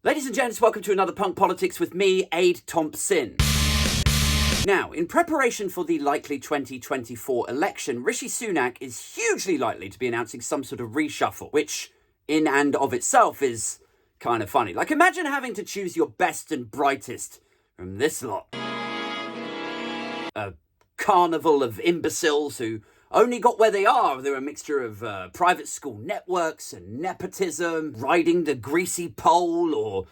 Ladies and gents, welcome to another Punk Politics with me, Aid Thompsin. Now, in preparation for the likely 2024 election, Rishi Sunak is hugely likely to be announcing some sort of reshuffle, which in and of itself is kind of funny. Like, imagine having to choose your best and brightest from this lot. A carnival of imbeciles who only got where they are through a mixture of private school networks and nepotism, riding the greasy pole, or,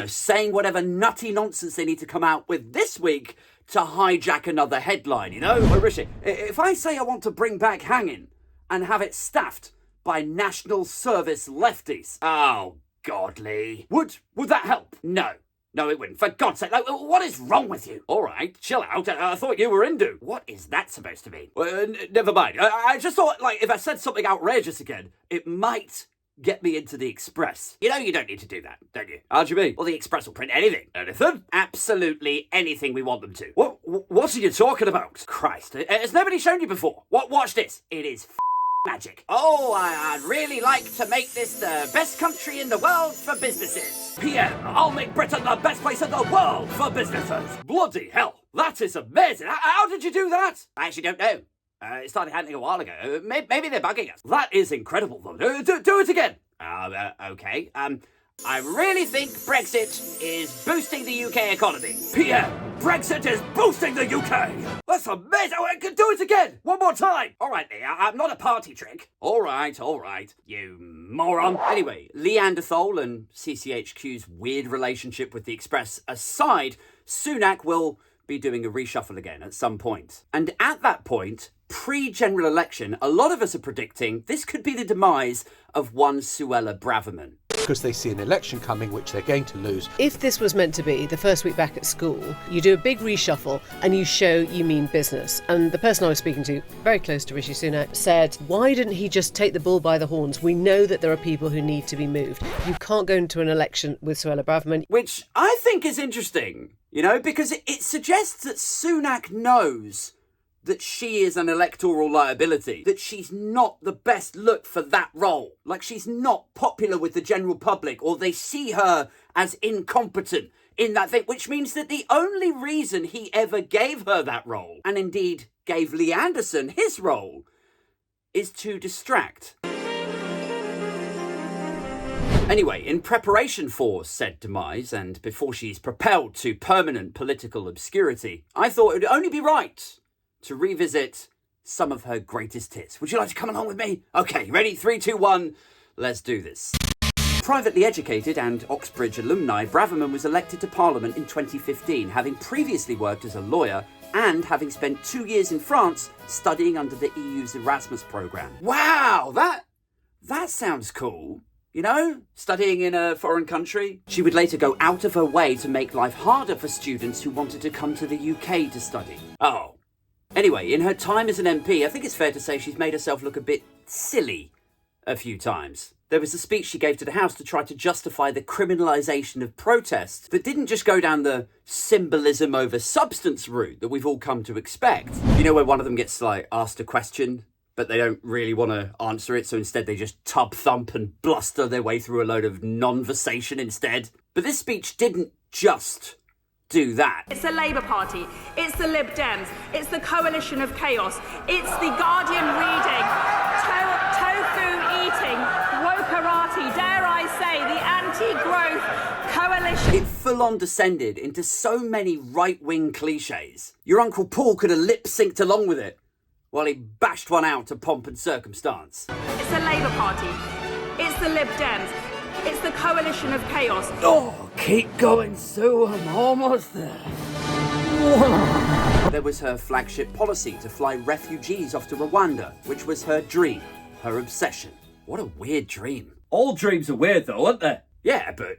saying whatever nutty nonsense they need to come out with this week to hijack another headline, Well, Rishi, if I say I want to bring back hanging and have it staffed by national service lefties, oh, godly, would that help? No, it wouldn't. For God's sake, what is wrong with you? All right, chill out. I thought you were Hindu. What is that supposed to mean? Well, never mind. I just thought, if I said something outrageous again, it might get me into the Express. You don't need to do that, don't you? How do you mean? Well, the Express will print anything. Anything? Absolutely anything we want them to. What are you talking about? Christ, has nobody shown you before? Watch this. It is magic. Oh, I'd really like to make this the best country in the world for businesses. PM, I'll make Britain the best place in the world for businesses. Bloody hell, that is amazing. How did you do that? I actually don't know. It started happening a while ago. Maybe they're bugging us. That is incredible, though. Do it again. Okay. I really think Brexit is boosting the UK economy. PM, Brexit is boosting the UK. That's amazing. Do it again. One more time. All right, Lee, I'm not a party trick. All right. You moron. Anyway, Neanderthal and CCHQ's weird relationship with the Express aside, Sunak will be doing a reshuffle again at some point. And at that point, pre-general election, a lot of us are predicting this could be the demise of one Suella Braverman. Because they see an election coming which they're going to lose. If this was meant to be the first week back at school, you do a big reshuffle and you show you mean business. And the person I was speaking to, very close to Rishi Sunak, said, why didn't he just take the bull by the horns? We know that there are people who need to be moved. You can't go into an election with Suella Braverman. Which I think is interesting, because it suggests that Sunak knows that she is an electoral liability, that she's not the best look for that role. Like, she's not popular with the general public, or they see her as incompetent in that thing, which means that the only reason he ever gave her that role, and indeed gave Lee Anderson his role, is to distract. Anyway, in preparation for said demise, and before she's propelled to permanent political obscurity, I thought it would only be right to revisit some of her greatest hits. Would you like to come along with me? Okay, ready? 3, 2, 1, let's do this. Privately educated and Oxbridge alumni, Braverman was elected to Parliament in 2015, having previously worked as a lawyer and having spent 2 years in France studying under the EU's Erasmus programme. Wow, that sounds cool. Studying in a foreign country. She would later go out of her way to make life harder for students who wanted to come to the UK to study. Oh. Anyway, in her time as an MP, I think it's fair to say she's made herself look a bit silly a few times. There was a speech she gave to the House to try to justify the criminalisation of protest that didn't just go down the symbolism over substance route that we've all come to expect. Where one of them gets, asked a question, but they don't really want to answer it, so instead they just tub thump and bluster their way through a load of non-versation instead. But this speech didn't just do that. It's the Labour Party, it's the Lib Dems, it's the Coalition of Chaos, it's the Guardian reading, tofu eating, wokerati, dare I say, the anti-growth coalition. It full-on descended into so many right-wing cliches. Your Uncle Paul could have lip-synced along with it while he bashed one out to pomp and circumstance. It's the Labour Party, it's the Lib Dems, it's the Coalition of Chaos. Oh, keep going, Sue, I'm almost there. There was her flagship policy to fly refugees off to Rwanda, which was her dream, her obsession. What a weird dream. All dreams are weird though, aren't they? Yeah, but,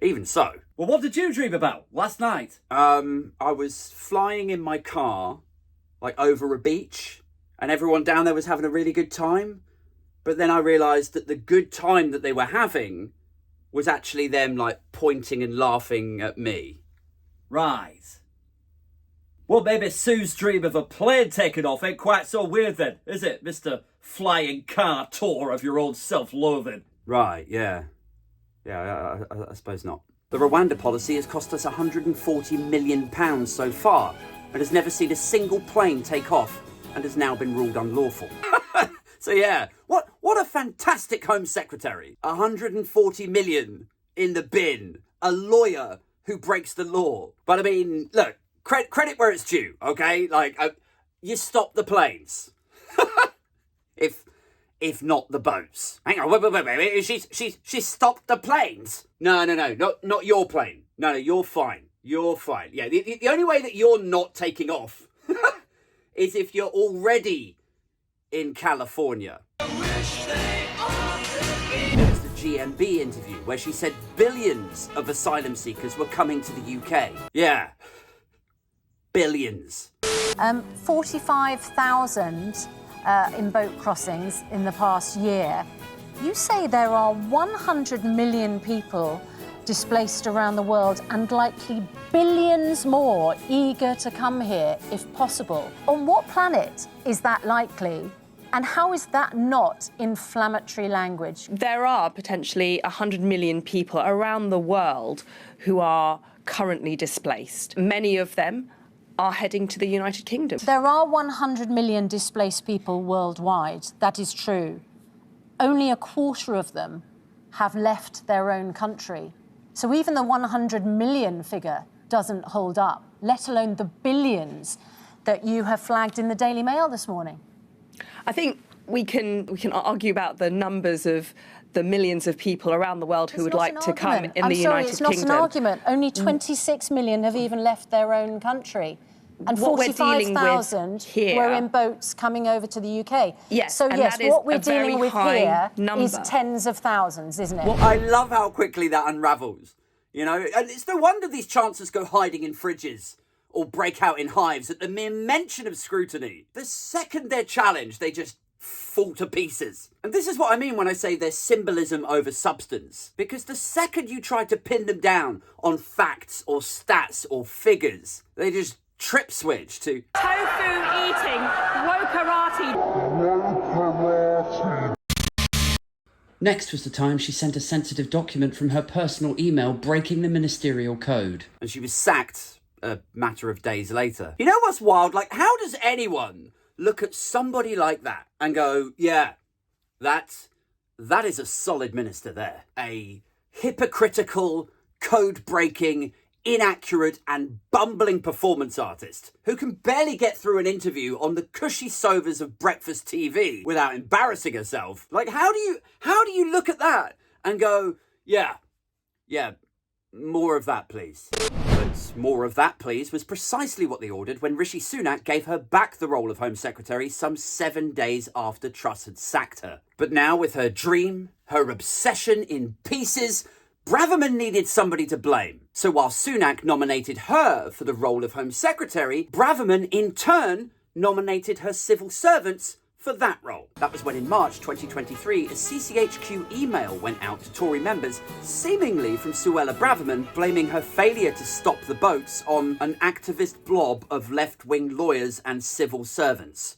even so. Well, what did you dream about last night? I was flying in my car, over a beach, and everyone down there was having a really good time. But then I realised that the good time that they were having was actually them, pointing and laughing at me. Right. Well, maybe Sue's dream of a plane taking off ain't quite so weird then, is it, Mr. Flying Car Tour of your own self-loathing? Right, yeah. Yeah, I suppose not. The Rwanda policy has cost us £140 million so far and has never seen a single plane take off and has now been ruled unlawful. So yeah, what a fantastic Home Secretary. 140 million in the bin. A lawyer who breaks the law. But I mean, look, credit where it's due, okay? Like, you stop the planes. If not the boats. Hang on, wait. She stopped the planes? No, not your plane. No, you're fine. You're fine. Yeah, the only way that you're not taking off is if you're already in California. There was the GMB interview where she said billions of asylum seekers were coming to the UK. Yeah, billions. 45,000 in boat crossings in the past year. You say there are 100 million people displaced around the world and likely billions more eager to come here if possible. On what planet is that likely? And how is that not inflammatory language? There are potentially 100 million people around the world who are currently displaced. Many of them are heading to the United Kingdom. There are 100 million displaced people worldwide. That is true. Only a quarter of them have left their own country. So even the 100 million figure doesn't hold up, let alone the billions that you have flagged in the Daily Mail this morning. I think we can argue about the numbers of the millions of people around the world who would like to come in the United Kingdom. It's not an argument. Only 26 million have even left their own country. And 45,000 were in boats coming over to the UK. Yes, so yes, what we're dealing with here is tens of thousands, isn't it? Well, I love how quickly that unravels. You know, and it's no wonder these chancellors go hiding in fridges or break out in hives at the mere mention of scrutiny. The second they're challenged, they just fall to pieces. And this is what I mean when I say there's symbolism over substance. Because the second you try to pin them down on facts or stats or figures, they just trip switch to tofu eating wokarati. Next was the time she sent a sensitive document from her personal email breaking the ministerial code. And she was sacked a matter of days later. You know what's wild? Like, how does anyone look at somebody like that and go, yeah, that is a solid minister there. A hypocritical, code-breaking, inaccurate and bumbling performance artist who can barely get through an interview on the cushy sofas of breakfast TV without embarrassing herself. Like, how do you look at that and go, yeah, more of that, please? But more of that, please, was precisely what they ordered when Rishi Sunak gave her back the role of Home Secretary some 7 days after Truss had sacked her. But now, with her dream, her obsession in pieces, Braverman needed somebody to blame. So while Sunak nominated her for the role of Home Secretary, Braverman in turn nominated her civil servants for that role. That was when in March 2023, a CCHQ email went out to Tory members, seemingly from Suella Braverman, blaming her failure to stop the boats on an activist blob of left-wing lawyers and civil servants.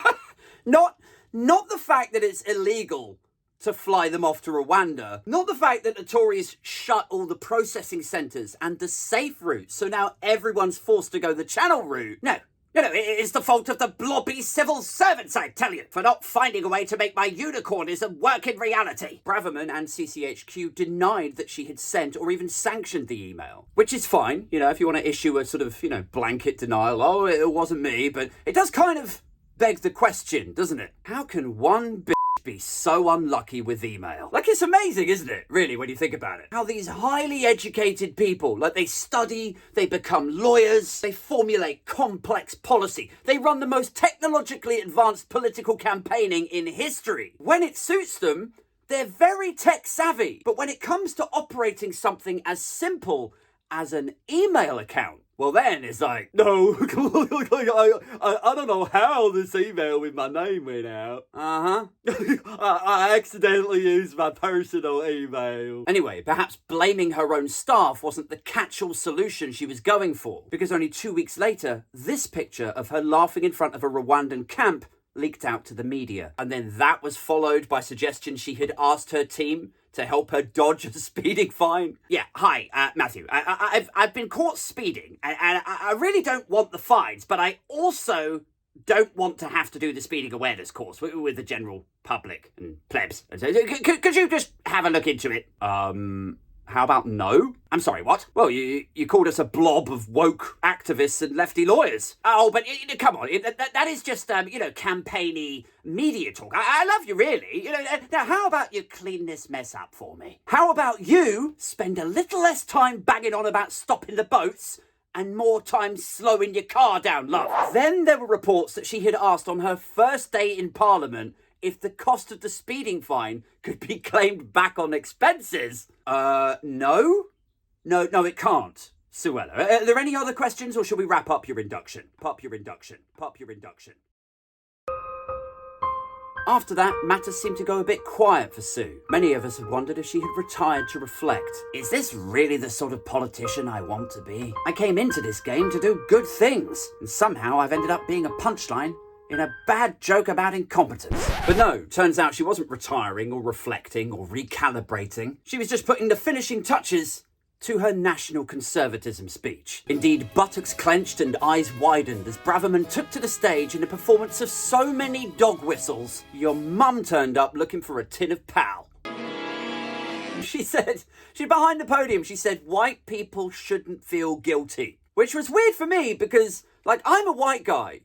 Not the fact that it's illegal to fly them off to Rwanda. Not the fact that the Tories shut all the processing centres and the safe route, so now everyone's forced to go the Channel route. No, it's the fault of the blobby civil servants, I tell you, for not finding a way to make my unicornism work in reality. Braverman and CCHQ denied that she had sent or even sanctioned the email, which is fine, if you want to issue a sort of, blanket denial. Oh, it wasn't me, but it does kind of beg the question, doesn't it? How can one be so unlucky with email? Like, it's amazing, isn't it, really, when you think about it? How these highly educated people, like, they study, they become lawyers, they formulate complex policy, they run the most technologically advanced political campaigning in history. When it suits them, they're very tech savvy. But when it comes to operating something as simple as an email account, well, then it's like, no, I don't know how this email with my name went out. I accidentally used my personal email. Anyway, perhaps blaming her own staff wasn't the catch-all solution she was going for, because only 2 weeks later, this picture of her laughing in front of a Rwandan camp leaked out to the media. And then that was followed by suggestions she had asked her team to to help her dodge a speeding fine. Yeah, hi, Matthew. I've been caught speeding, and I really don't want the fines, but I also don't want to have to do the speeding awareness course with the general public and plebs. Could you just have a look into it? How about no? I'm sorry, what? Well, you called us a blob of woke activists and lefty lawyers. Oh, but come on, that is just, campaigny media talk. I love you, really. Now, how about you clean this mess up for me? How about you spend a little less time banging on about stopping the boats and more time slowing your car down, love? Then there were reports that she had asked on her first day in Parliament if the cost of the speeding fine could be claimed back on expenses. No, it can't. Suella, are there any other questions, or shall we wrap up your induction? Pop your induction. After that, matters seemed to go a bit quiet for Sue. Many of us had wondered if she had retired to reflect. Is this really the sort of politician I want to be? I came into this game to do good things, and somehow I've ended up being a punchline in a bad joke about incompetence. But no, turns out she wasn't retiring or reflecting or recalibrating. She was just putting the finishing touches to her national conservatism speech. Indeed, buttocks clenched and eyes widened as Braverman took to the stage in a performance of so many dog whistles, your mum turned up looking for a tin of Pal. She's behind the podium, she said, white people shouldn't feel guilty. Which was weird for me because, I'm a white guy,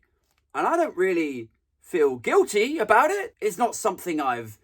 and I don't really feel guilty about it. It's not something I've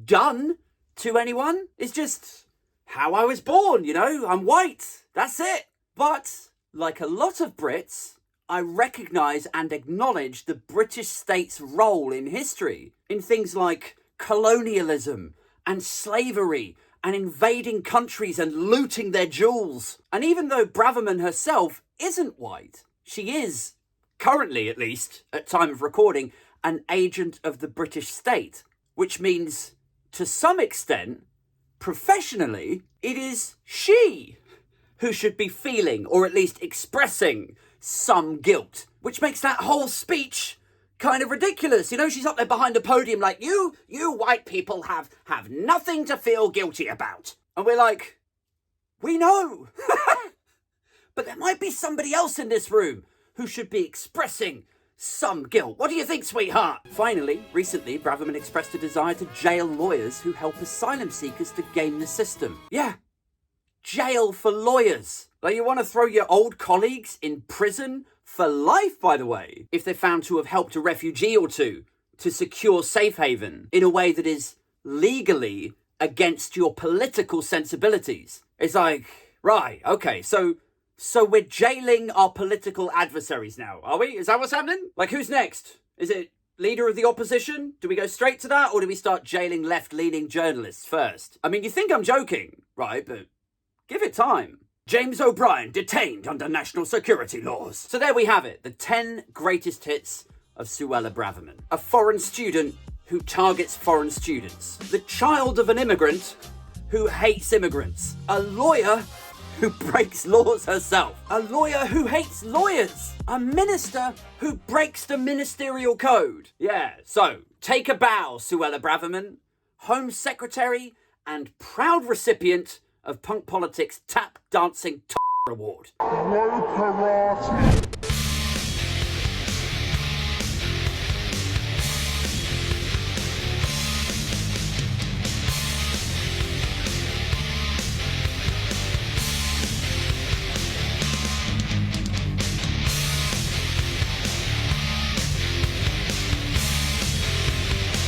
done to anyone. It's just how I was born, I'm white. That's it. But, like a lot of Brits, I recognise and acknowledge the British state's role in history, in things like colonialism and slavery and invading countries and looting their jewels. And even though Braverman herself isn't white, she is, currently at least, at time of recording, an agent of the British state, which means, to some extent, professionally, it is she who should be feeling, or at least expressing, some guilt, which makes that whole speech kind of ridiculous. She's up there behind the podium like, you white people have nothing to feel guilty about. And we're like, we know. But there might be somebody else in this room who should be expressing some guilt. What do you think, sweetheart? Finally, recently, Braverman expressed a desire to jail lawyers who help asylum seekers to game the system. Yeah, jail for lawyers. You want to throw your old colleagues in prison for life, by the way, if they're found to have helped a refugee or two to secure safe haven in a way that is legally against your political sensibilities. It's like, right, okay, so we're jailing our political adversaries now, are we? Is that what's happening? Who's next? Is it leader of the opposition? Do we go straight to that, or do we start jailing left-leaning journalists first? I mean, you think I'm joking, right? But give it time. James O'Brien detained under national security laws. So there we have it, the 10 greatest hits of Suella Braverman. A foreign student who targets foreign students. The child of an immigrant who hates immigrants. A lawyer who breaks laws herself. A lawyer who hates lawyers. A minister who breaks the ministerial code. Yeah, so take a bow, Suella Braverman, Home Secretary and proud recipient of Punk Politics Tap Dancing Award. Woke